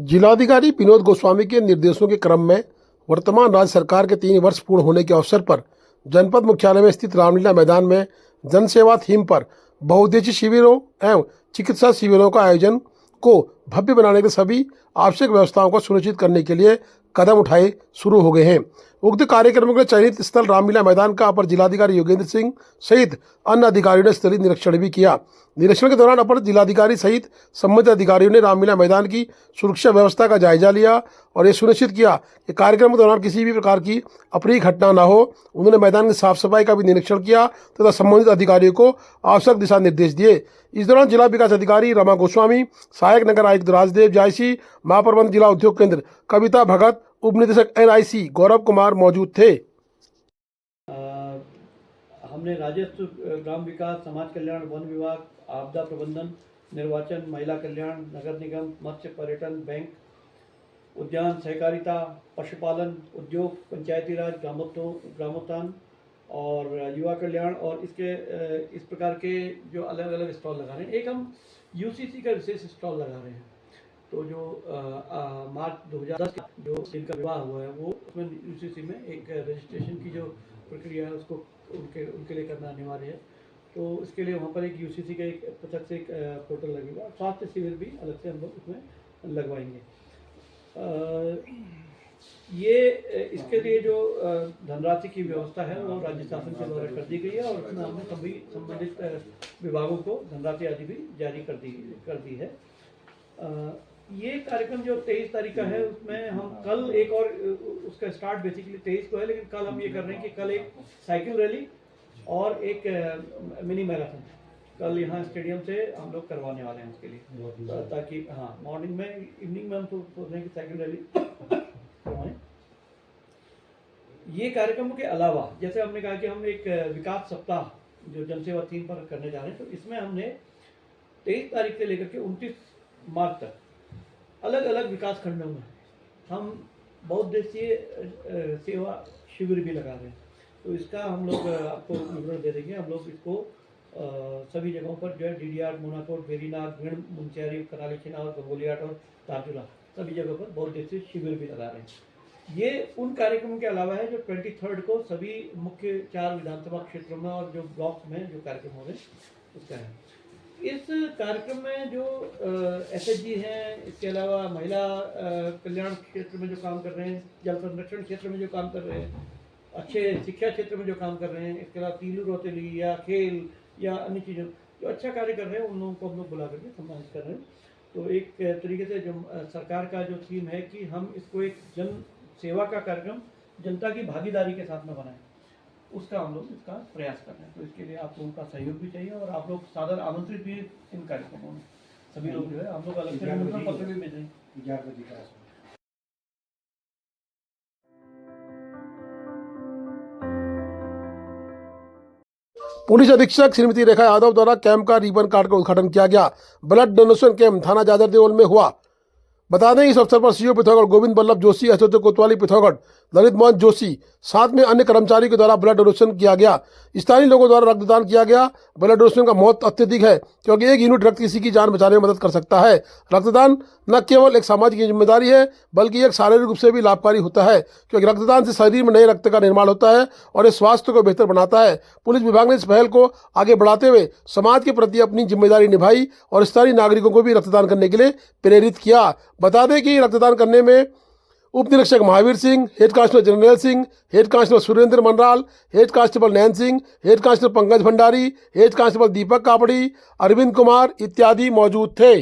जिलाधिकारी विनोद गोस्वामी के निर्देशों के क्रम में वर्तमान राज्य सरकार के 3 वर्ष पूर्ण होने के अवसर पर जनपद मुख्यालय में स्थित रामलीला मैदान में जनसेवा थीम पर बहुउद्देशीय शिविरों एवं चिकित्सा शिविरों का आयोजन को भव्य बनाने के सभी आवश्यक व्यवस्थाओं को सुनिश्चित करने के लिए कदम उठाए शुरू हो गए हैं। उक्त कार्यक्रमों के चयनित स्थल रामलीला मैदान का अपर जिलाधिकारी योगेंद्र सिंह सहित अन्य अधिकारियों ने स्थलीय निरीक्षण भी किया। निरीक्षण के दौरान अपर जिलाधिकारी सहित संबंधित अधिकारियों ने रामलीला मैदान की सुरक्षा व्यवस्था का जायजा लिया और ये सुनिश्चित किया कि कार्यक्रम के दौरान किसी भी प्रकार की अप्रिय घटना न हो। उन्होंने मैदान की साफ सफाई का भी निरीक्षण किया तथा संबंधित अधिकारियों को आवश्यक दिशा निर्देश दिए। इस दौरान जिला विकास अधिकारी रमा गोस्वामी, सहायक नगर आयुक्त राजदेव जायसी, महाप्रबंधक जिला उद्योग केंद्र कविता भगत, उप निदेशक NIC गौरव कुमार मौजूद थे। हमने राजस्व, ग्राम विकास, समाज कल्याण, वन विभाग, आपदा प्रबंधन, निर्वाचन, महिला कल्याण, नगर निगम, मत्स्य पर्यटन, बैंक, उद्यान, सहकारिता, पशुपालन, उद्योग, पंचायती राज, ग्रामोत्थान और युवा कल्याण और इस प्रकार के जो अलग अलग स्टॉल लगा रहे हैं। एक हम UCC का विशेष स्टॉल लगा रहे हैं। तो जो मार्च 2010 जो जिनका विवाह हुआ है वो उसमें UCC में एक रजिस्ट्रेशन की जो प्रक्रिया है उसको उनके लिए करना अनिवार्य है। तो इसके लिए वहाँ पर एक UCC का एक पृथक से एक पोर्टल लगेगा। स्वास्थ्य शिविर भी अलग से हम लोग उसमें लगवाएंगे। ये इसके लिए जो धनराशि की व्यवस्था है वो राज्य शासन के द्वारा कर दी गई है और उसमें हमने सभी संबंधित विभागों को धनराशि आदि भी जारी कर दी है। ये कार्यक्रम जो 23 तारीख का है उसमें हम कल एक और उसका स्टार्ट बेसिकली 23 को है, लेकिन कल हम ये कर रहे हैं कि कल एक साइकिल रैली और एक मिनी मैराथन कल यहाँ स्टेडियम से हम लोग करवाने वाले हैं उसके लिए, ताकि मॉर्निंग में, इवनिंग में हम सोच रहे हैं कि साइकिल रैली करवाएं। ये कार्यक्रमों के अलावा जैसे हमने कहा कि हम एक विकास सप्ताह जो जनसेवा थीम पर करने जा रहे हैं, तो इसमें हमने 23 तारीख से लेकर के 29 मार्च तक अलग अलग विकास खंडों में हम बहुउद्देशीय सेवा शिविर भी लगा रहे हैं। तो इसका हम लोग आपको विवरण दे देंगे। हम लोग इसको सभी जगहों पर जो है DDR, मोनाकोट, वेरीनाग, भिंड, मुंशियारी, कराली, चिनावर, गंगोलियाट और तारजुला सभी जगहों पर बहुउद्देशीय शिविर भी लगा रहे हैं। ये उन कार्यक्रमों के अलावा है जो 23 को सभी मुख्य 4 विधानसभा क्षेत्रों में और जो ब्लॉक्स में जो कार्यक्रम हो रहे हैं उसका है। इस कार्यक्रम में जो SHG हैं, इसके अलावा महिला कल्याण क्षेत्र में जो काम कर रहे हैं, जल संरक्षण क्षेत्र में जो काम कर रहे हैं, अच्छे शिक्षा क्षेत्र में जो काम कर रहे हैं, इसके अलावा तीलू रोतेली या खेल या अन्य चीज़ों जो अच्छा कार्य कर रहे हैं उन लोगों को हम लोग बुला करके सम्मानित कर रहे हैं। तो एक तरीके से जो सरकार का जो थीम है कि हम इसको एक जन सेवा का कार्यक्रम जनता की भागीदारी के साथ में बनाएं, उसका हम लोग इसका प्रयास कर रहे हैं। तो इसके लिए आप लोगों का सहयोग भी चाहिए और आप लोग सादर आमंत्रित भी इन कार्यक्रमों में सभी लोग जो है हम लोग अलग से निमंत्रण पत्र भी भेजेंगे। पुलिस अधीक्षक श्रीमती रेखा यादव द्वारा कैंप का रिबन काट कर उद्घाटन किया गया। ब्लड डोनेशन कैंप थाना जादर देवल में हुआ। बता दें इस अवसर पर CO पिथौरागढ़ गोविंद बल्लभ जोशी, SHO कोतवाली पिथौरागढ़ ललित मोहन जोशी साथ में अन्य कर्मचारी के द्वारा ब्लड डोनेशन किया गया। स्थानीय लोगों द्वारा रक्तदान किया गया। ब्लड डोनेशन का महत्व अत्यधिक है क्योंकि 1 यूनिट रक्त किसी की जान बचाने में मदद कर सकता है। रक्तदान न केवल एक सामाजिक जिम्मेदारी है बल्कि एक शारीरिक रूप से भी लाभकारी होता है क्योंकि रक्तदान से शरीर में नए रक्त का निर्माण होता है और इस स्वास्थ्य को बेहतर बनाता है। पुलिस विभाग ने इस पहल को आगे बढ़ाते हुए समाज के प्रति अपनी जिम्मेदारी निभाई और स्थानीय नागरिकों को भी रक्तदान करने के लिए प्रेरित किया। बता दें कि रक्तदान करने में उप निरीक्षक Mahavir Singh, head constable Jarnail Singh, head constable Surendra Manral, head constable Nain Singh, head constable Pankaj Bhandari, head constable Deepak Kapri, Arvind Kumar इत्यादि मौजूद थे।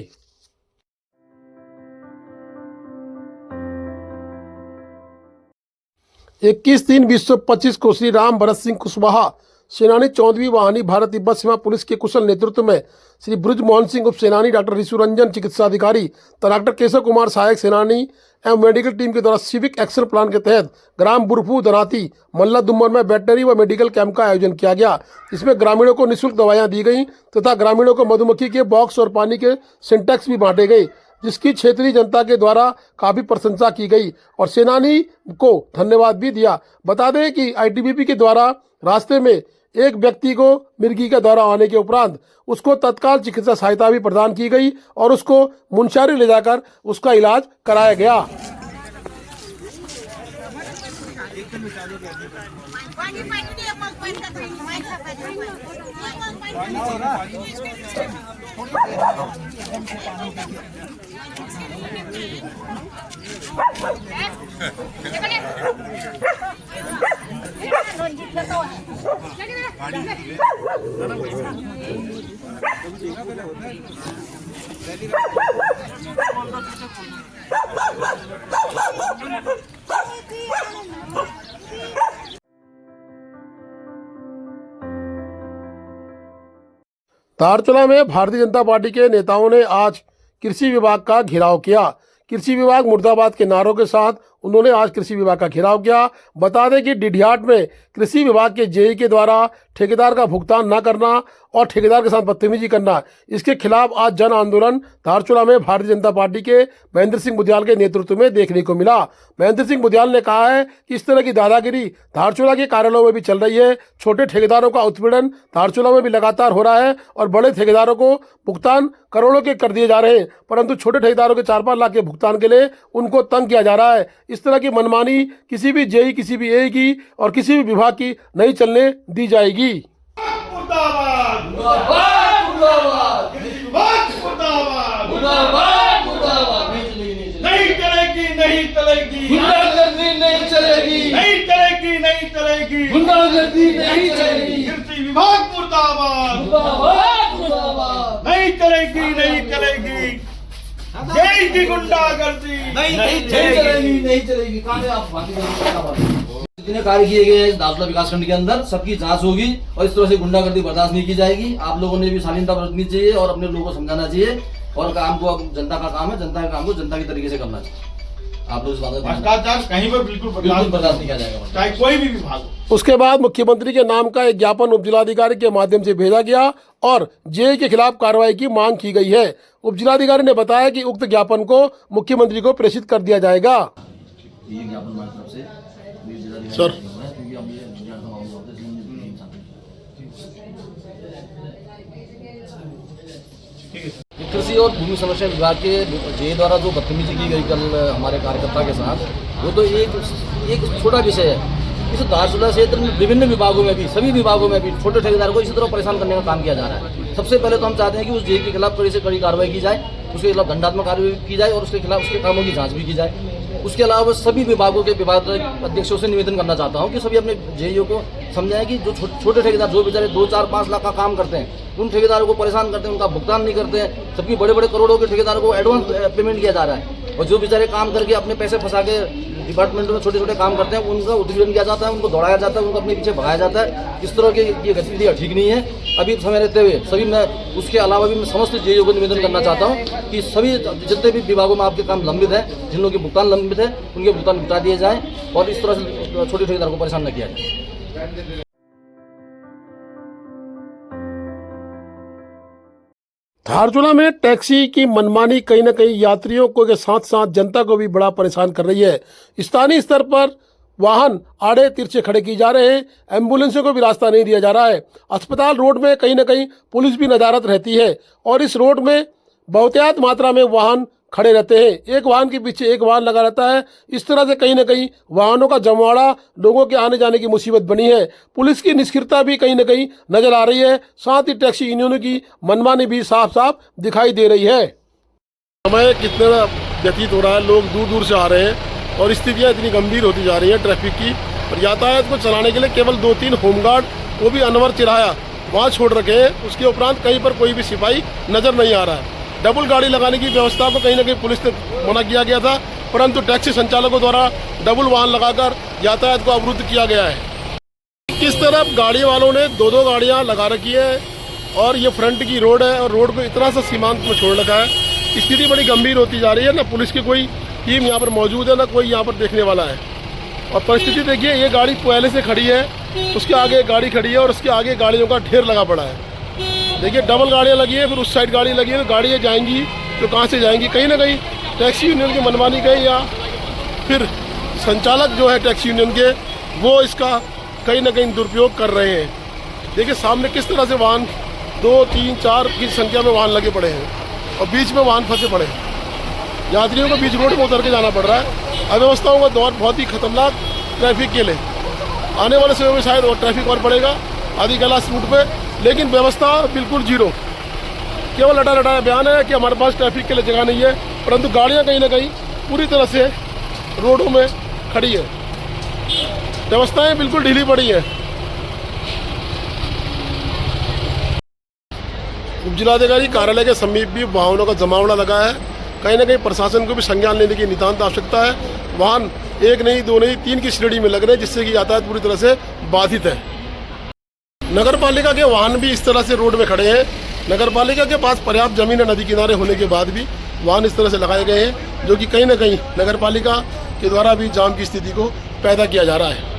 21/3/2025 को श्री राम भरत सिंह कुशवाहा सेनानी 14वीं वाहिनी भारत तिब्बत सीमा पुलिस के कुशल नेतृत्व में श्री ब्रज मोहन सिंह उप सेनानी, डॉक्टर ऋषु रंजन चिकित्सा अधिकारी तथा डॉक्टर केशव कुमार सहायक सेनानी एवं मेडिकल टीम के द्वारा सिविक एक्शन प्लान के तहत ग्राम बुरफू दनाती मल्ला दुम्मन में वेटनरी व मेडिकल कैंप का आयोजन किया गया। इसमें ग्रामीणों को निःशुल्क दवाइयां दी गई तथा ग्रामीणों को मधुमक्खी के बॉक्स और पानी के सिंटेक्स भी बांटे गए, जिसकी क्षेत्रीय जनता के द्वारा काफी प्रशंसा की गई और सेनानी को धन्यवाद भी दिया। बता दें कि ITBP के द्वारा रास्ते में एक व्यक्ति को मिर्गी का दौरा आने के उपरांत उसको तत्काल चिकित्सा सहायता भी प्रदान की गई और उसको मुंशियारी ले जाकर उसका इलाज कराया गया। धारचूला में भारतीय जनता पार्टी के नेताओं ने आज कृषि विभाग का घेराव किया। कृषि विभाग मुर्दाबाद के नारों के साथ उन्होंने आज कृषि विभाग का घेराव किया। बता दें कि डिडियाट में कृषि विभाग के जेई के द्वारा ठेकेदार का भुगतान न करना और ठेकेदार के साथ बदतमीजी करना, इसके खिलाफ आज जन आंदोलन धारचूला में भारतीय जनता पार्टी के महेंद्र सिंह बुधियाल के नेतृत्व में देखने को मिला। महेंद्र सिंह बुधियाल ने कहा है कि इस तरह की दादागिरी धारचूला के कार्यालयों में भी चल रही है। छोटे ठेकेदारों का उत्पीड़न धारचूला में भी लगातार हो रहा है और बड़े ठेकेदारों को भुगतान करोड़ों के कर दिए जा रहे हैं, परंतु छोटे ठेकेदारों के 4-5 लाख के भुगतान के लिए उनको तंग किया जा रहा है। इस तरह की मनमानी किसी भी जेई, किसी भी एई की और किसी भी विभाग की नहीं चलने दी जाएगी। मुर्दाबाद मुर्दाबाद मुर्दाबाद मुर्दाबाद मुर्दाबाद मुर्दाबाद नहीं चलेगी नहीं चलेगी गुंडागर्दी नहीं चलेगी नहीं चलेगी नहीं चलेगी गुंडागर्दी नहीं चलेगी कृषि विभाग मुर्दाबाद मुर्दाबाद मुर्दाबाद नहीं चलेगी नहीं चलेगी जय की गुंडागर्दी नहीं चलेगी नहीं चलेगी। कहाँ है आप जितने कार्य किए गए हैं धारचूला विकासखंड के अंदर सबकी जांच होगी और इस तरह से गुंडागर्दी बर्दाश्त नहीं की जाएगी। आप लोगों ने भी शालीनता बरतनी चाहिए और अपने लोगों को समझाना चाहिए और काम को, अब जनता का काम है, जनता के काम को जनता के तरीके से करना चाहिए। आप लोग इस बात का भ्रष्टाचार कहीं पर बिल्कुल बर्दाश्त नहीं किया जाएगा, चाहे कोई भी विभाग हो। उसके बाद मुख्यमंत्री के नाम का एक ज्ञापन उपजिलाधिकारी के माध्यम से भेजा गया और जेई के खिलाफ कार्रवाई की मांग की गई है। उपजिलाधिकारी ने बताया कि उक्त ज्ञापन को मुख्यमंत्री को प्रेषित कर दिया जाएगा। ये ज्ञापन हमारी तरफ से सर कृषि और भूमि संरक्षण विभाग के जेई द्वारा जो बदतमीजी की गई कल हमारे कार्यकर्ता के साथ, वो तो एक छोटा विषय है। इस धारचूला क्षेत्र में विभिन्न विभागों में भी, सभी विभागों में भी छोटे ठेकेदार को इसी तरह परेशान करने का काम किया जा रहा है। सबसे पहले तो हम चाहते हैं कि उस जेई के खिलाफ कड़ी से कड़ी कार्रवाई की जाए, उसके खिलाफ दंडात्मक कार्रवाई की जाए और उसके खिलाफ उसके कामों की जांच भी की जाए। उसके अलावा सभी विभागों के विभाग अध्यक्षों से निवेदन करना चाहता हूं कि सभी अपने जेईओ को समझाएं कि जो छोटे ठेकेदार जो बेचारे 2-4-5 लाख का काम करते हैं, उन ठेकेदारों को परेशान करते हैं, उनका भुगतान नहीं करते हैं। सबकी बड़े बड़े करोड़ों के ठेकेदारों को एडवांस पेमेंट किया जा रहा है और जो बेचारे काम करके अपने पैसे फंसा के डिपार्टमेंटों में छोटे छोटे काम करते हैं, उनका उत्पीड़न किया जाता है, उनको दौड़ाया जाता है, उनको अपने पीछे भगाया जाता है। इस तरह की ये गतिविधियाँ ठीक नहीं है। अभी समय रहते हुए सभी, मैं उसके अलावा भी मैं समस्त जेईओ को निवेदन करना चाहता हूँ कि सभी जितने भी विभागों में आपके काम लंबित है, जिन लोगों के भुगतान लंबित है, उनके भुगतान निपटा दिए जाए और इस तरह से छोटे ठेकेदारों को परेशान न किया जाए। धारचूला में टैक्सी की मनमानी कहीं न कहीं यात्रियों को के साथ साथ जनता को भी बड़ा परेशान कर रही है। स्थानीय स्तर पर वाहन आड़े तिरछे खड़े किए जा रहे हैं, एम्बुलेंसों को भी रास्ता नहीं दिया जा रहा है। अस्पताल रोड में कहीं न कहीं पुलिस भी नदारत रहती है और इस रोड में बहुतायत मात्रा में वाहन खड़े रहते हैं। एक वाहन के पीछे एक वाहन लगा रहता है। इस तरह से कहीं न कहीं वाहनों का जमवाड़ा लोगों के आने जाने की मुसीबत बनी है। पुलिस की निष्क्रियता भी कहीं न कहीं नजर आ रही है। साथ ही टैक्सी यूनियनों की मनमानी भी साफ साफ दिखाई दे रही है। समय कितना व्यतीत हो रहा है, लोग दूर दूर से आ रहे हैं और स्थितियाँ इतनी गंभीर होती जा रही है ट्रैफिक की, और यातायात को चलाने के लिए केवल 2-3 होमगार्ड, वो भी अनवर चिराया वहाँ छोड़ रखे हैं। उसके उपरांत कहीं पर कोई भी सिपाही नजर नहीं आ रहा है। डबल गाड़ी लगाने की व्यवस्था को कहीं न कहीं पुलिस ने मना किया गया था, परंतु टैक्सी संचालकों द्वारा डबल वाहन लगाकर यातायात को अवरुद्ध किया गया है। किस तरफ गाड़ी वालों ने 2-2 गाड़ियां लगा रखी है और ये फ्रंट की रोड है और रोड को इतना सा सीमांत में छोड़ रखा है। स्थिति बड़ी गंभीर होती जा रही है। ना पुलिस की कोई टीम यहाँ पर मौजूद है, ना कोई यहाँ पर देखने वाला है। और परिस्थिति देखिए, ये गाड़ी पहले से खड़ी है, उसके आगे गाड़ी खड़ी है और उसके आगे गाड़ियों का ढेर लगा पड़ा है। देखिए, डबल गाड़ियाँ लगी है, फिर उस साइड गाड़ी लगी है, तो गाड़ियाँ जाएंगी तो कहाँ से जाएंगी? कहीं ना कहीं टैक्सी यूनियन की मनमानी कहीं, या फिर संचालक जो है टैक्सी यूनियन के, वो इसका कहीं ना कहीं दुरुपयोग कर रहे हैं। देखिए सामने किस तरह से वाहन 2, 3, 4 की संख्या में वाहन लगे पड़े हैं और बीच में वाहन फंसे पड़े हैं। यात्रियों को बीच रोड में उतर के जाना पड़ रहा है। अव्यवस्थाओं का दौर बहुत ही खतरनाक ट्रैफिक के लिए। आने वाले समय में शायद और ट्रैफिक और बढ़ेगा आदि कैलाश रूट पे, लेकिन व्यवस्था बिल्कुल जीरो। केवल लटा लटाया बयान है कि हमारे पास ट्रैफिक के लिए जगह नहीं है, परंतु गाड़ियाँ कहीं ना कहीं पूरी तरह से रोडों में खड़ी है। व्यवस्थाएं बिल्कुल ढीली पड़ी है। उपजिलाधिकारी कार्यालय के समीप भी वाहनों का जमावड़ा लगा है। कहीं ना कहीं प्रशासन को भी संज्ञान लेने की नितांत आवश्यकता है। वाहन 1 नहीं, 2 नहीं, 3 की श्रेणी में लग रहे हैं, जिससे कि यातायात पूरी तरह से बाधित है। नगर पालिका के वाहन भी इस तरह से रोड में खड़े हैं। नगर पालिका के पास पर्याप्त जमीन है नदी किनारे होने के बाद भी वाहन इस तरह से लगाए गए हैं, जो कि कहीं ना कहीं नगर पालिका के द्वारा भी जाम की स्थिति को पैदा किया जा रहा है।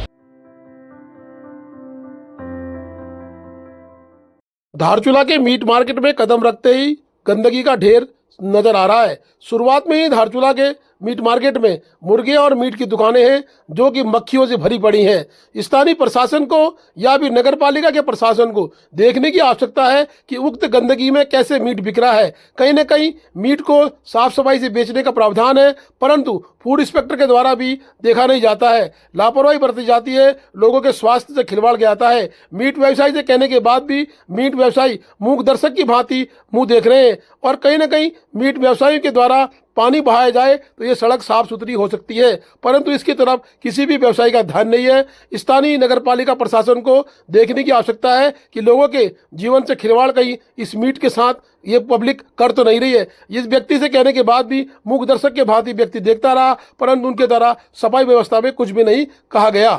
धारचूला के मीट मार्केट में कदम रखते ही गंदगी का ढेर नजर आ रहा है। शुरुआत में ही धारचूला के मीट मार्केट में मुर्गे और मीट की दुकानें हैं, जो कि मक्खियों से भरी पड़ी हैं। स्थानीय प्रशासन को या भी नगर पालिका के प्रशासन को देखने की आवश्यकता है कि उक्त गंदगी में कैसे मीट बिक रहा है। कहीं न कहीं मीट को साफ सफाई से बेचने का प्रावधान है, परंतु फूड इंस्पेक्टर के द्वारा भी देखा नहीं जाता है। लापरवाही बरती जाती है, लोगों के स्वास्थ्य से खिलवाड़ किया जाता है। मीट व्यवसायी से कहने के बाद भी मीट व्यवसायी मूक दर्शक की भांति मुंह देख रहे हैं और कहीं ना कहीं मीट व्यवसायियों के द्वारा पानी बहाया जाए तो ये सड़क साफ सुथरी हो सकती है, परंतु इसकी तरफ किसी भी व्यवसायी का ध्यान नहीं है। स्थानीय नगर पालिका प्रशासन को देखने की आवश्यकता है कि लोगों के जीवन से खिलवाड़ कहीं इस मीट के साथ ये पब्लिक कर तो नहीं रही है। इस व्यक्ति से कहने के बाद भी मूक दर्शक के भांति व्यक्ति देखता रहा, परंतु उनके द्वारा सफाई व्यवस्था में कुछ भी नहीं कहा गया।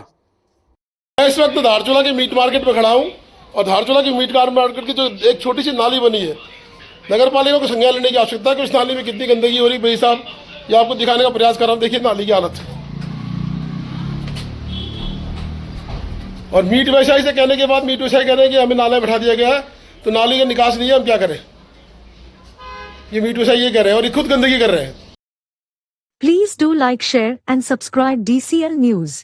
मैं इस वक्त धारचूला के मीट मार्केट में खड़ा हूँ और धारचूला की मीट मार्केट की जो एक छोटी सी नाली बनी है, नगर पालिका को संज्ञान लेने की आवश्यकता है कि उस नाली में कितनी गंदगी हो रही है। भाई साहब, ये आपको दिखाने का प्रयास कर रहा हूँ, देखिए नाली की हालत। और मीट व्यवसायी से कहने के बाद मीट व्यवसायी कह रहे हैं कि हमें नाला बैठा दिया गया है, तो नाली का निकास नहीं है, हम क्या करें। ये मीट व्यवसायी ये कह रहे हैं और ये खुद गंदगी कर रहे हैं। Please do like, share and subscribe DCL News.